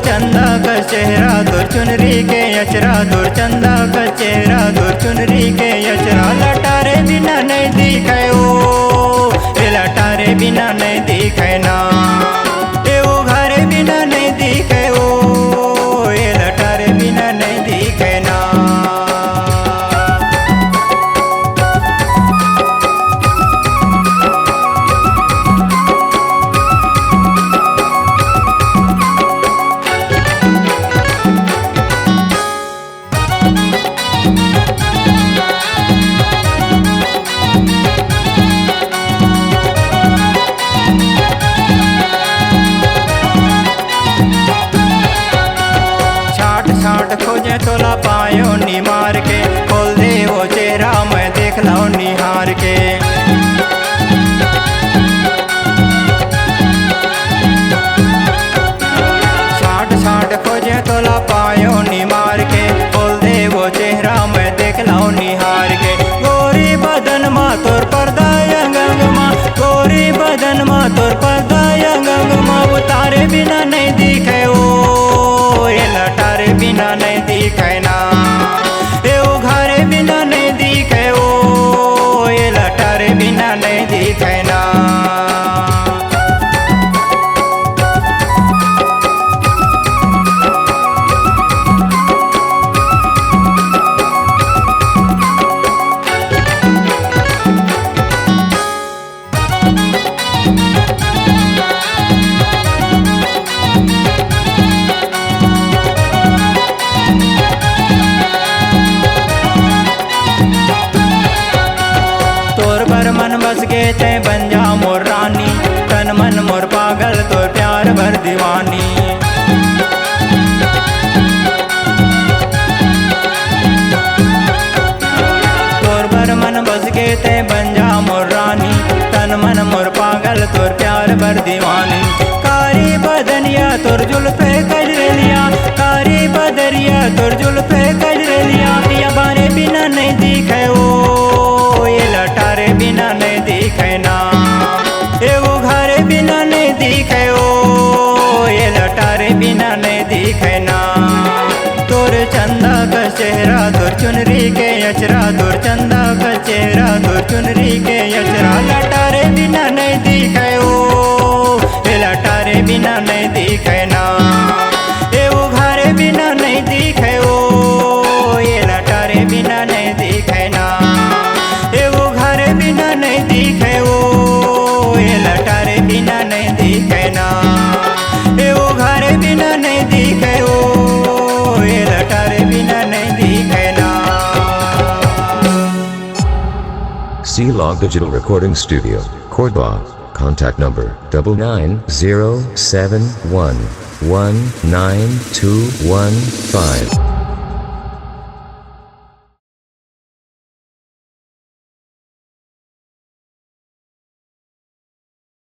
चंदा का चेहरा दूर चुनरी के अचरा, दूर चंदा का चेहरा दूर चुनरी के अचरा। लटारे बिना नहीं दिखे ओ, ये लटारे बिना नहीं दिखे ना, ये वो घरे बिना नहीं दिखे ओ, ये लटारे बिना नहीं दिखे ना। खोजे तोला पायो निमार के, खोल दे वो चेहरा मैं देख लाऊं निहार के। छाट छाट खोजे तोला पायो निमार के, खोल दे वो चेहरा मैं देख लाऊं निहार के। गोरी बदन मा तोर पर्दा अंग मा, गोरी बदन मा तोर पर्दा अंग मा। उतारे बिना नहीं दिखे ओ, ये लटारे बिना नहीं दिखे ना, ये वो घरे बिना नहीं दिखे ओ, ये लटारे बिना नहीं दिखे ना। मन बस गे ते बन जा मोर रानी, तन मन मोर पागल तोर प्यार भर दीवानी। तोर भर मन बस गे ते बन जा मोर रानी, तन मन मोर पागल तोर प्यार भर दीवानी। कारी बदनिया तोर जुल्फे कजरेलिया, कारी बदरिया तोर जुल्फे कजरेलिया। या बारे बिना नहीं दिखे ओ, ये लटारे बिना नहीं दिखे ना, ये वो घरे बिना नहीं दिखे ओ, ये लटारे बिना नहीं दिखे ना। तोर चंदा का चेहरा दूर चुनरी के अचरा, दूर चंदा का चेहरा दूर चुनरी के अचरा। लटारे बिना नहीं दिखे ओ, ये लटारे बिना नहीं दिखे ना, ये वो घरे बिना नहीं दिखे ओ, ये लटारे बिना नहीं दिखे ना, ये वो घरे बिना नहीं दिखे ओ, ये लटारे बिना नहीं दिखे ना, ये वो घरे बिना नहीं दिखे ओ, ये लटारे बिना नहीं दिखे ना। C-Log Digital Recording Studio, Cordoba. Contact number 99071192115.